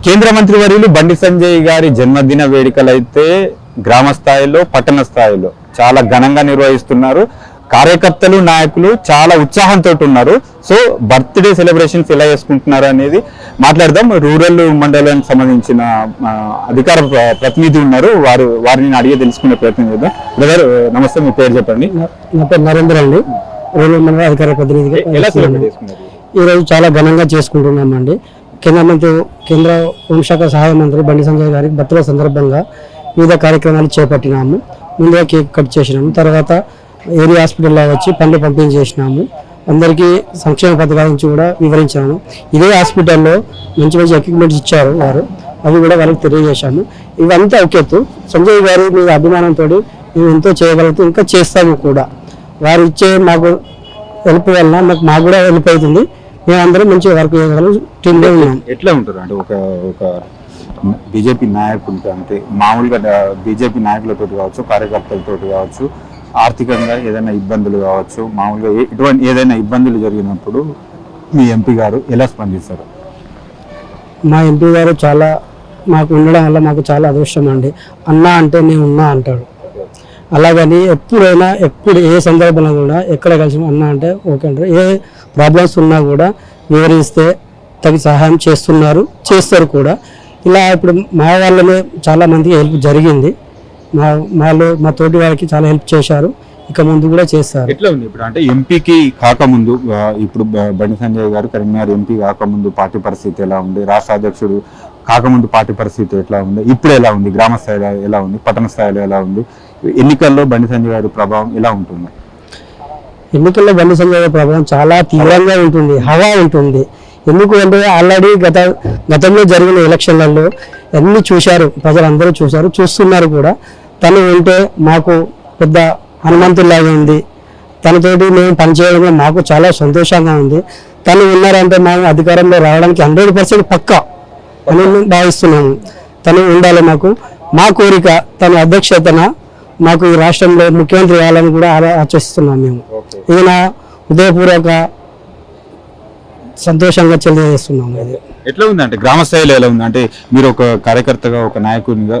కేంద్ర మంత్రి వర్యులు బండి సంజయ్ గారి జన్మదిన వేడుకలు అయితే గ్రామ స్థాయిలో పట్టణ స్థాయిలో చాలా ఘనంగా నిర్వహిస్తున్నారు. కార్యకర్తలు నాయకులు చాలా ఉత్సాహంతో ఉన్నారు. సో బర్త్డే సెలబ్రేషన్స్ ఎలా చేసుకుంటున్నారు అనేది మాట్లాడదాం. రూరల్ మండలానికి సంబంధించిన అధికార ప్రతినిధి ఉన్నారు, వారిని అడిగి తెలుసుకునే ప్రయత్నం చేద్దాం. బ్రదర్ నమస్తే, మీ పేరు చెప్పండి. నా పేరు నరేంద్ర అండి, రూరల్ మండల అధికార ప్రతినిధిగా. ఎలా సెలబ్రేట్ చేసుకున్నారు? ఈరోజు చాలా ఘనంగా చేసుకుంటున్నామండి. కేంద్ర హోంశాఖ సహాయ మంత్రి బండి సంజయ్ గారికి బర్త్డే సందర్భంగా వివిధ కార్యక్రమాలు చేపట్టినాము. ముందుగా కేక్ కట్ చేసినాము, తర్వాత ఏరియా హాస్పిటల్లో వచ్చి పండ్లు పంపిణీ చేసినాము. అందరికీ సంక్షేమ పథకాల నుంచి కూడా వివరించాము. ఇదే హాస్పిటల్లో మంచి మంచి ఎక్విప్మెంట్స్ ఇచ్చారు వారు, అవి కూడా వాళ్ళకి తెలియజేశాము. ఇవంతా ఒక ఎత్తు. సంజయ్ గారి మీద అభిమానంతో మేము ఎంతో చేయగలుగుతూ ఇంకా చేస్తాము కూడా. వారు ఇచ్చే మాకు హెల్ప్ వల్ల మాకు కూడా హెల్ప్ అవుతుంది. మేమందరం మంచిగా వర్క్ చేయగలం టీంలో ఉన్నాం. ఎట్లా ఉంటారు అంటే ఒక బీజేపీ నాయకులతో, అంటే మామూలుగా బీజేపీ నాయకులతో కావచ్చు, కార్యకర్తలతో కావచ్చు, ఆర్థికంగా ఏదైనా ఇబ్బందులు కావచ్చు, మామూలుగా ఇటువంటి ఏదైనా ఇబ్బందులు జరిగినప్పుడు మీ ఎంపీ గారు ఎలా స్పందిస్తారు? మా ఎంపీ గారు చాలా మాకు ఉండడం వల్ల మాకు చాలా అదృష్టం అండి. అన్నా అంటే నేను ఉన్నా అంటాడు. అలాగని ఎప్పుడు ఏ సందర్భంలో కూడా ఎక్కడ కలిసి అన్నా అంటే ఓకే అంటారు. ఏ ప్రాబ్లమ్స్ ఉన్నా కూడా వివరిస్తే తగిన సహాయం చేస్తారు కూడా. ఇలా ఇప్పుడు మా వాళ్ళనే చాలా మందికి హెల్ప్ జరిగింది. మా తోటి వారికి చాలా హెల్ప్ చేశారు, ఇక ముందు కూడా చేస్తారు. ఎట్లా ఉంది ఇప్పుడు అంటే ఎంపీకి కాకముందు, ఇప్పుడు బండి సంజయ్ గారు కరీంనగర్ ఎంపీ కాకముందు పార్టీ పరిస్థితి ఎలా ఉంది, రాష్ట్ర అధ్యక్షుడు కాకముందు పార్టీ పరిస్థితి ఎట్లా ఉంది, ఇప్పుడు ఎలా ఉంది, గ్రామ స్థాయిలో ఎలా ఉంది, పట్టణ స్థాయిలో ఎలా ఉంది, ఎన్నికల్లో బండి సంజయ్ గారి ప్రభావం ఎలా ఉంటుంది? ఎన్నికల్లో బండి సంజయ్ గారి ప్రభావం చాలా తీవ్రంగా ఉంటుంది, హవా ఉంటుంది. ఎందుకు అంటే ఆల్రెడీ గతంలో జరిగిన ఎలక్షన్లలో అన్ని చూశారు, ప్రజలందరూ చూస్తున్నారు కూడా. తను ఉంటే మాకు పెద్ద హనుమంతుల్లాగా ఉంది. తనతోటి మేము పనిచేయడం మాకు చాలా సంతోషంగా ఉంది. తను ఉన్నారంటే మేము అధికారంలో రావడానికి 100% పక్కా అని భావిస్తున్నాము. తను ఉండాలి మాకు. మా కోరిక తన అధ్యక్షతన మాకు ఈ రాష్ట్రంలో ముఖ్యమంత్రి కావాలని కూడా ఆచరిస్తున్నాం. మేము ఈయన హృదయపూర్వక సంతోషంగా తెలియజేస్తున్నాం. ఎట్లా ఉంది అంటే గ్రామ స్థాయిలో ఎలా ఉంది అంటే మీరు ఒక కార్యకర్తగా, ఒక నాయకునిగా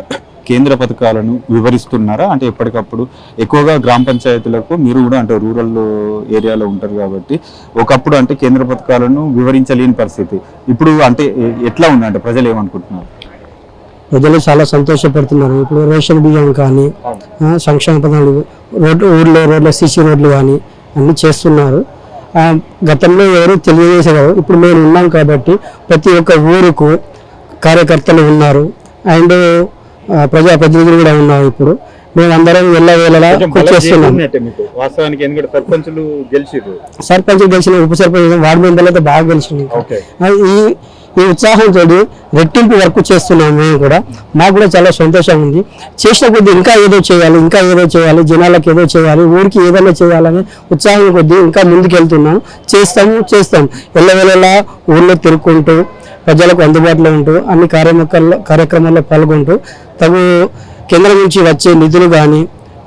కేంద్ర పథకాలను వివరిస్తున్నారా? అంటే ఎప్పటికప్పుడు ఎక్కువగా గ్రామ పంచాయతీలకు మీరు కూడా అంటే రూరల్ ఏరియాలో ఉంటారు కాబట్టి ఒకప్పుడు అంటే కేంద్ర పథకాలను వివరించలేని పరిస్థితి. ఇప్పుడు అంటే ఎట్లా ఉంది అంటే ప్రజలు ఏమనుకుంటున్నారు? ప్రజలు చాలా సంతోషపడుతున్నారు. ఇప్పుడు రేషన్ బియ్యం కానీ, సంక్షేమ పథకాలు, రోడ్ల సిసి రోడ్లు కానీ అన్ని చేస్తున్నారు. గతంలో ఎవరు తెలియజేసేవారు, ఇప్పుడు మేము ఉన్నాం కాబట్టి ప్రతి ఒక్క ఊరుకు కార్యకర్తలు ఉన్నారు అండ్ ప్రజాప్రతినిధులు కూడా ఉన్నారు. ఇప్పుడు మేమందరం వెళ్ళవేళలా చేస్తున్నాం. సర్పంచ్ గెలిచిన, ఉప సర్పంచ్, వార్డు మెంబర్లతో బాగా గెలిచింది. ఈ ఉత్సాహంతో రెట్టింపు వర్క్ చేస్తున్నాం. మేము కూడా మాకు కూడా చాలా సంతోషంగా ఉంది. చేసిన కొద్దీ ఇంకా ఏదో చేయాలి, జనాలకు ఏదో చేయాలి, ఊరికి ఏదైనా చేయాలని ఉత్సాహం కొద్దీ ఇంకా ముందుకెళ్తున్నాం. చేస్తాం ఎల్లవేళలా ఊళ్ళో తిరుగుకుంటూ ప్రజలకు అందుబాటులో ఉంటూ అన్ని కార్యక్రమాల్లో పాల్గొంటూ తగు కేంద్రం నుంచి వచ్చే నిధులు కానీ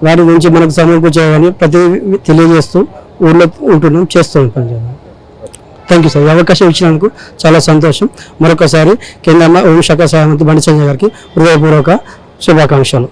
వాటి నుంచి మనకు సమకూర్చేవని ప్రతి తెలియజేస్తూ ఊళ్ళో ఉంటున్నాం, చేస్తూ ఉంటాం. Thank you sir. ఈ అవకాశం ఇచ్చినందుకు చాలా సంతోషం. మరొకసారి కేంద్ర హోంశాఖ సహాయ మంత్రి బండి సంజయ్ గారికి హృదయపూర్వక శుభాకాంక్షలు.